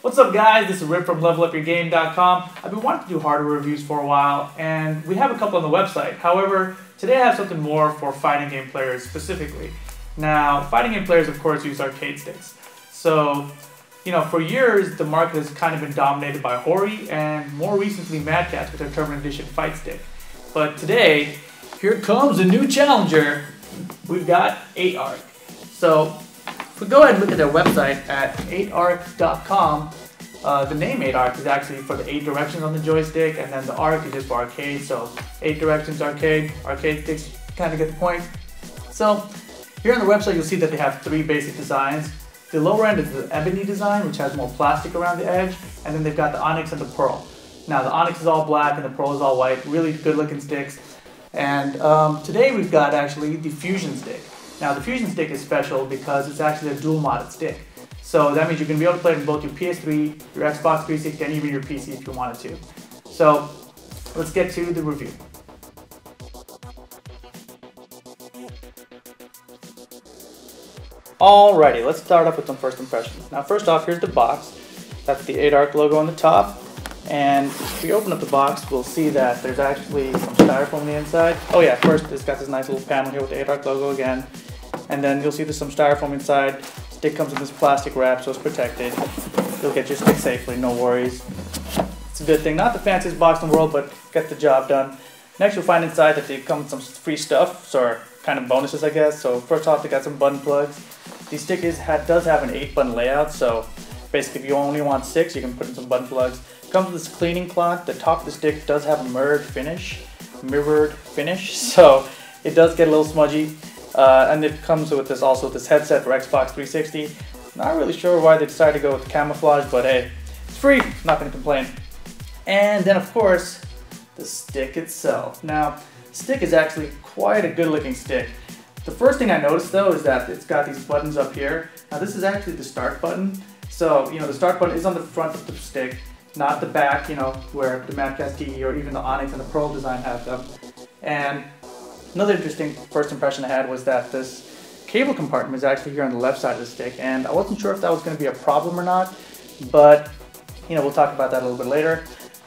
What's up guys, this is Rip from LevelUpYourGame.com. I've been wanting to do hardware reviews for a while, and we have a couple on the website. However, today I have something more for fighting game players specifically. Now, fighting game players of course use arcade sticks. So, for years the market has kind of been dominated by Hori and more recently Mad Catz with their Tournament Edition fight stick. But today, here comes a new challenger. We've got EightArc. So, if we go ahead and look at their website at EightArc.com, the name EightArc is actually for the 8 directions on the joystick, and then the arc is just for arcade, so 8 directions arcade sticks, kind of get the point. So here on the website you'll see that they have 3 basic designs. The lower end is the ebony design, which has more plastic around the edge, and then they've got the onyx and the pearl. Now the onyx is all black and the pearl is all white, really good looking sticks. And today we've got actually the Fusion stick. Now the Fusion stick is special because it's actually a dual modded stick. So that means you're going to be able to play it with both your PS3, your Xbox 360, and even your PC if you wanted to. So let's get to the review. Alrighty, let's start off with some first impressions. Now first off, here's the box. That's the EightArc logo on the top. And if we open up the box, we'll see that there's actually some styrofoam on the inside. Oh yeah, first it's got this nice little panel here with the EightArc logo again. And then you'll see there's some styrofoam inside. Stick comes in this plastic wrap, so it's protected. You'll get your stick safely, no worries. It's a good thing. Not the fanciest box in the world, but get the job done. Next you'll find inside that they come with some free stuff, or kind of bonuses I guess. So first off, they got some button plugs. The stick does have an 8-button layout, so basically if you only want 6, you can put in some button plugs. Comes with this cleaning cloth. The top of the stick does have a mirrored finish, so it does get a little smudgy. And it comes with this headset for Xbox 360. Not really sure why they decided to go with camouflage, but hey, it's free, not going to complain. And then of course, the stick itself. Now, the stick is actually quite a good looking stick. The first thing I noticed though is that it's got these buttons up here. Now this is actually the start button. So, the start button is on the front of the stick, not the back, where the Mad Catz TE or even the Onyx and the Pearl design have them. And another interesting first impression I had was that this cable compartment is actually here on the left side of the stick, and I wasn't sure if that was going to be a problem or not, but we'll talk about that a little bit later.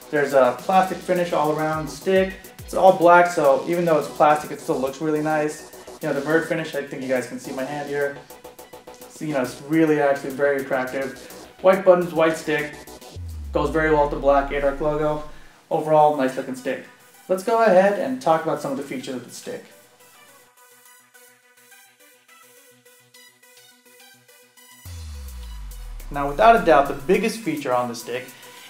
There's a plastic finish all around the stick. It's all black, so even though it's plastic, it still looks really nice. The mirrored finish, I think you guys can see my hand here. So, it's really actually very attractive. White buttons, white stick, goes very well with the black EightArc logo. Overall, nice looking stick. Let's go ahead and talk about some of the features of the stick. Now without a doubt, the biggest feature on the stick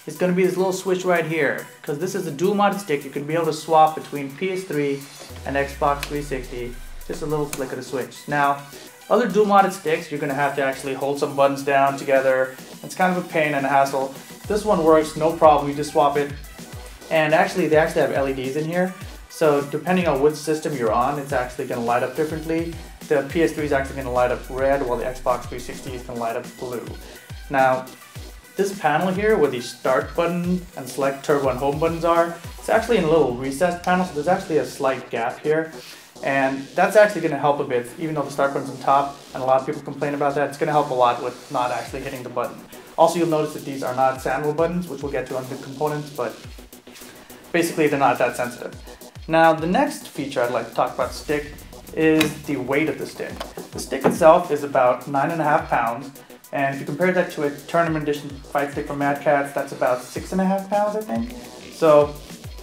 is going to be this little switch right here. Because this is a dual modded stick, you can be able to swap between PS3 and Xbox 360. Just a little flick of the switch. Now, other dual modded sticks, you're going to have to actually hold some buttons down together. It's kind of a pain and a hassle. This one works, no problem, you just swap it. And actually, they actually have LEDs in here. So depending on which system you're on, it's actually going to light up differently. The PS3 is actually going to light up red, while the Xbox 360 is going to light up blue. Now, this panel here, where the start button and select turbo and home buttons are, it's actually in a little recessed panel, so there's actually a slight gap here. And that's actually going to help a bit, even though the start button's on top, and a lot of people complain about that. It's going to help a lot with not actually hitting the button. Also, you'll notice that these are not sandwich buttons, which we'll get to on the components, but basically they're not that sensitive. Now, the next feature I'd like to talk about the stick is the weight of the stick. The stick itself is about 9.5 pounds, and if you compare that to a Tournament Edition fight stick from Mad Catz, that's about 6.5 pounds, I think. So,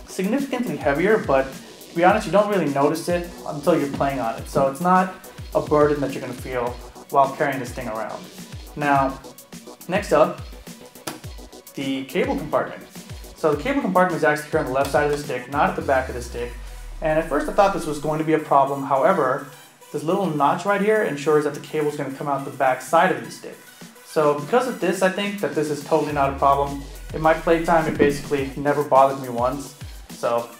significantly heavier, but to be honest, you don't really notice it until you're playing on it. So it's not a burden that you're going to feel while carrying this thing around. Now, next up, the cable compartment. So the cable compartment is actually here on the left side of the stick, not at the back of the stick. And at first I thought this was going to be a problem. However, this little notch right here ensures that the cable is going to come out the back side of the stick. So because of this, I think that this is totally not a problem. In my playtime, it basically never bothered me once. So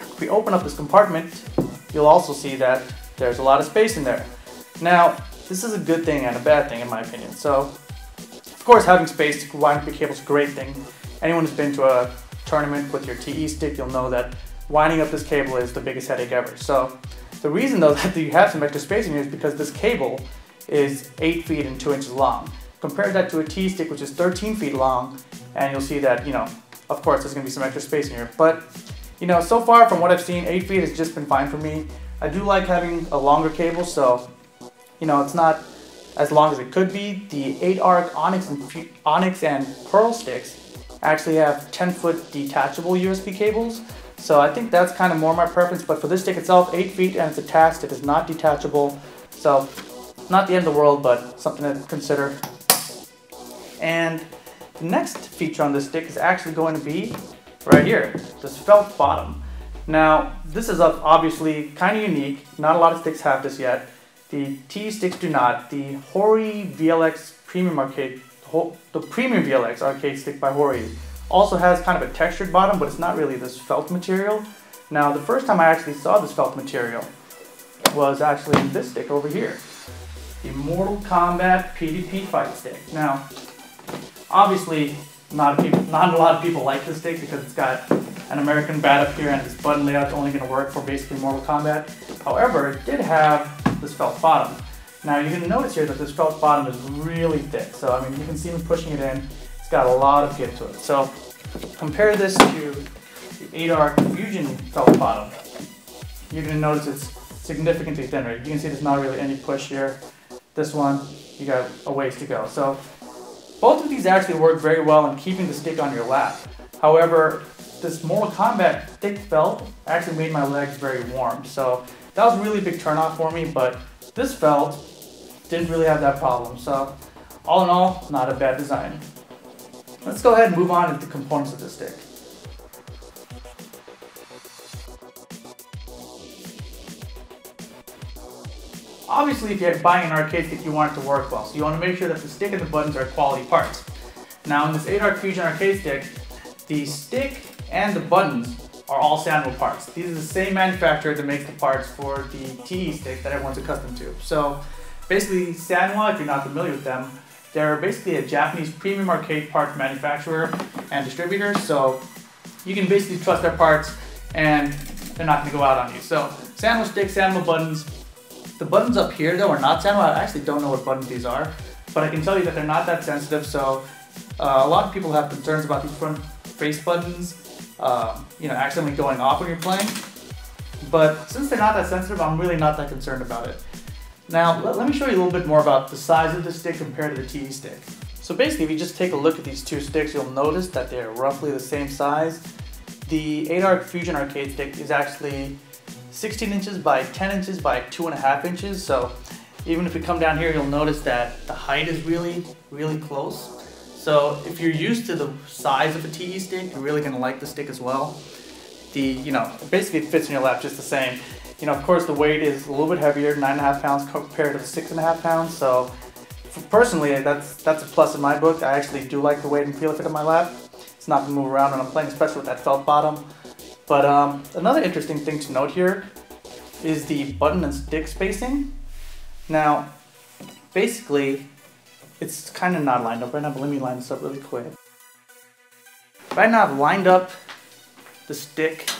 if we open up this compartment, you'll also see that there's a lot of space in there. Now, this is a good thing and a bad thing in my opinion. So, of course, having space to wind up your cable is a great thing. Anyone who's been to a tournament with your TE stick, you'll know that winding up this cable is the biggest headache ever. So, the reason though that you have some extra space in here is because this cable is 8 feet and 2 inches long. compare that to a T stick, which is 13 feet long, and you'll see that, you know, of course there's going to be some extra space in here. But, you know, so far from what I've seen, 8 feet has just been fine for me. I do like having a longer cable, so, you know, it's not as long as it could be. The 8Arc Onyx and Pearl sticks actually have 10-foot detachable USB cables. So I think that's kind of more my preference, but for this stick itself, 8 feet and it's attached, it is not detachable. So not the end of the world, but something to consider. And the next feature on this stick is actually going to be right here, this felt bottom. Now, this is obviously kind of unique. Not a lot of sticks have this yet. The T sticks do not. The Hori VLX Premium Arcade, the Premium VLX Arcade stick by Hori, also has kind of a textured bottom, but it's not really this felt material. Now, the first time I actually saw this felt material was actually this stick over here, the Mortal Kombat PvP Fight Stick. Now, obviously, not a lot of people like this stick because it's got an American bat up here and this button layout is only going to work for basically Mortal Kombat. However, it did have this felt bottom. Now, you're going to notice here that this felt bottom is really thick. So, I mean, you can see me pushing it in. It's got a lot of give to it. So, compare this to the 8Arc Fusion felt bottom. You're going to notice it's significantly thinner. You can see there's not really any push here. This one, you got a ways to go. So, both of these actually work very well in keeping the stick on your lap. However, this Mortal Kombat thick felt actually made my legs very warm. So, that was a really big turnoff for me, but this felt didn't really have that problem. So, all in all, not a bad design. Let's go ahead and move on to the components of this stick. Obviously, if you're buying an arcade stick, you want it to work well. So you want to make sure that the stick and the buttons are quality parts. Now in this 8Arc Fusion arcade stick, the stick and the buttons are all Sanwa parts. These are the same manufacturer that makes the parts for the TE stick that everyone's accustomed to. So basically, Sanwa, if you're not familiar with them, they're basically a Japanese premium arcade parts manufacturer and distributor, so you can basically trust their parts and they're not going to go out on you. So Sanwa sticks, Sanwa buttons. The buttons up here though are not Sanwa. I actually don't know what buttons these are, but I can tell you that they're not that sensitive, so a lot of people have concerns about these front face buttons you know, accidentally going off when you're playing. But since they're not that sensitive, I'm really not that concerned about it. Now, let me show you a little bit more about the size of the stick compared to the TE stick. So basically, if you just take a look at these two sticks, you'll notice that they're roughly the same size. The 8Arc Fusion arcade stick is actually 16 inches by 10 inches by 2.5 inches. So even if we come down here, you'll notice that the height is really, really close. So if you're used to the size of a TE stick, you're really going to like the stick as well. You know, basically it fits in your lap just the same. You know, of course, the weight is a little bit heavier, 9.5 pounds compared to the 6.5 pounds. So, personally, that's a plus in my book. I actually do like the weight and feel of it in my lap. It's not going to move around when I'm playing, especially with that felt bottom. But another interesting thing to note here is the button and stick spacing. Now, basically, it's kind of not lined up right now, but let me line this up really quick. Right now, I've lined up the stick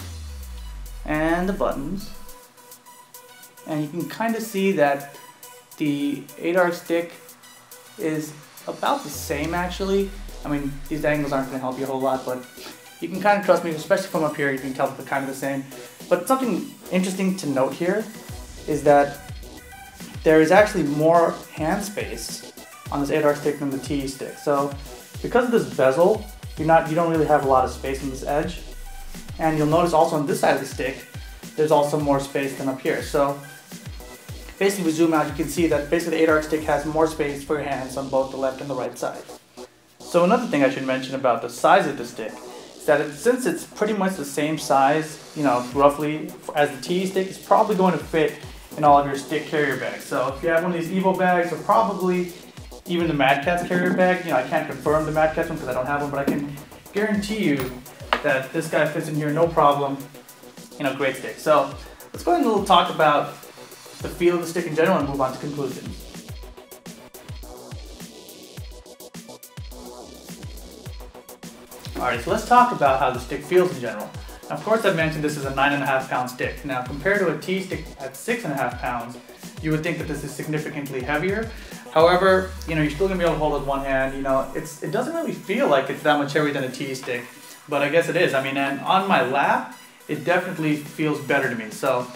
and the buttons. And you can kind of see that the 8Arc stick is about the same actually. I mean, these angles aren't going to help you a whole lot, but you can kind of trust me, especially from up here, you can tell that they're kind of the same. But something interesting to note here is that there is actually more hand space on this 8Arc stick than the TE stick. So because of this bezel, you don't really have a lot of space on this edge. And you'll notice also on this side of the stick, there's also more space than up here. So basically, we zoom out, you can see that basically the 8Arc stick has more space for your hands on both the left and the right side. So another thing I should mention about the size of the stick is that since it's pretty much the same size, you know, roughly as the TE stick, it's probably going to fit in all of your stick carrier bags. So if you have one of these Evo bags, or probably even the Mad Catz carrier bag, you know, I can't confirm the Mad Catz one because I don't have one, but I can guarantee you that this guy fits in here no problem. You know, great stick. So let's go ahead and talk about the feel of the stick in general and move on to conclusions. Alright, so let's talk about how the stick feels in general. Now, of course, I've mentioned this is a 9.5 pound stick. Now, compared to a T stick at 6.5 pounds, you would think that this is significantly heavier. However, you know, you're still gonna be able to hold it with one hand. You know, it doesn't really feel like it's that much heavier than a TE stick, but I guess it is. I mean, and on my lap, it definitely feels better to me. So,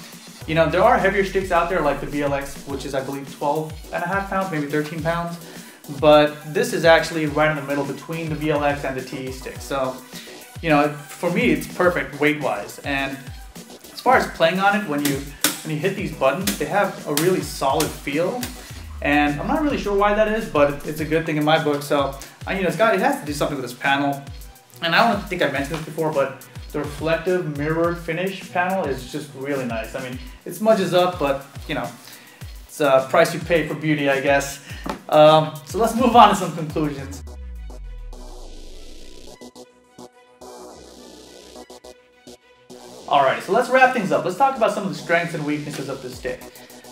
you know, there are heavier sticks out there like the VLX, which is I believe 12.5 pounds, maybe 13 pounds. But this is actually right in the middle between the VLX and the TE stick. So, you know, for me, it's perfect weight-wise. And as far as playing on it, when you hit these buttons, they have a really solid feel. And I'm not really sure why that is, but it's a good thing in my book. So, you know, it has to do something with this panel. And I don't think I mentioned this before, but the reflective mirrored finish panel is just really nice. I mean, it smudges up, but you know, it's a price you pay for beauty, I guess. So let's move on to some conclusions. Alright, so let's wrap things up. Let's talk about some of the strengths and weaknesses of the stick.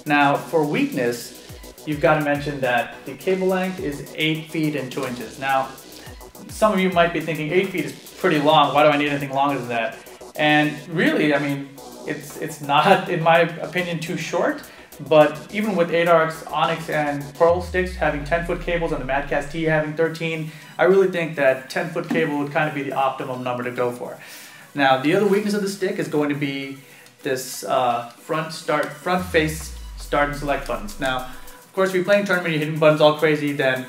Now, for weakness, you've got to mention that the cable length is 8 feet and 2 inches. Now, some of you might be thinking 8 feet is pretty long. Why do I need anything longer than that? And really, I mean, it's not, in my opinion, too short. But even with 8Arc's Onyx and Pearl sticks having 10-foot cables and the Madcast T having 13, I really think that 10-foot cable would kind of be the optimum number to go for. Now, the other weakness of the stick is going to be this front face start and select buttons. Now, of course, if you're playing tournament, you're hitting buttons all crazy, then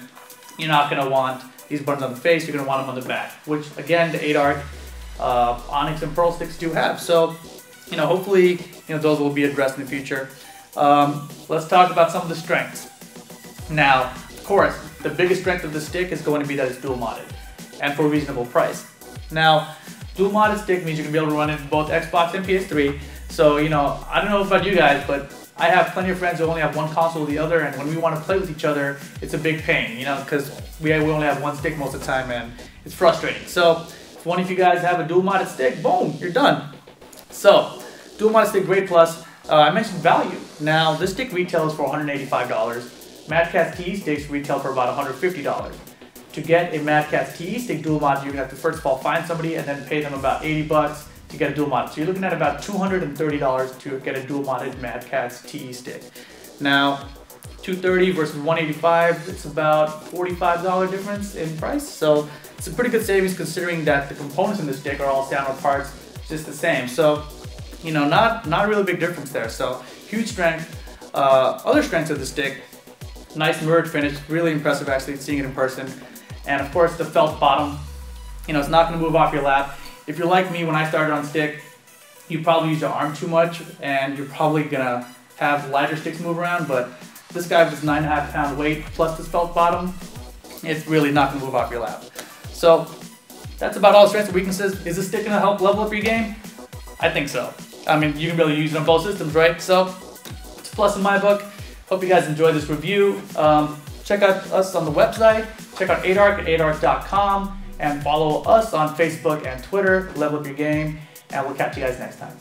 you're not going to want these buttons on the face, you're going to want them on the back, which again, the 8Arc Onyx and Pearl sticks do have. So, you know, hopefully, you know, those will be addressed in the future. Let's talk about some of the strengths. Now, of course, the biggest strength of the stick is going to be that it's dual modded, and for a reasonable price. Now, dual modded stick means you're going to be able to run it in both Xbox and PS3. So, you know, I don't know about you guys, but I have plenty of friends who only have one console or the other, and when we want to play with each other, it's a big pain, you know, because we only have one stick most of the time, and it's frustrating. So, if one of you guys have a dual modded stick, boom, you're done. So, dual modded stick, great plus. I mentioned value. Now, this stick retails for $185. Madcast TE sticks retail for about $150. To get a Madcast TE stick dual modded, you're going to have to first of all find somebody and then pay them about 80 bucks to get a dual modded. So you're looking at about $230 to get a dual modded Madcast TE stick. Now, $230 versus $185, it's about $45 difference in price. So it's a pretty good savings considering that the components in the stick are all standard parts, just the same. So, you know, not a really big difference there. So huge strength. Other strengths of the stick, nice mirrored finish, really impressive actually seeing it in person. And of course the felt bottom, you know, it's not going to move off your lap. If you're like me, when I started on stick, you probably use your arm too much and you're probably going to have lighter sticks move around, but this guy with his 9.5 pound weight plus this felt bottom, it's really not going to move off your lap. So that's about all the strengths and weaknesses. Is this stick going to help level up your game? I think so. I mean, you can really use it on both systems, right? So it's a plus in my book. Hope you guys enjoyed this review. Check out us on the website. Check out 8Arc at 8Arc.com and follow us on Facebook and Twitter, Level Up Your Game, and we'll catch you guys next time.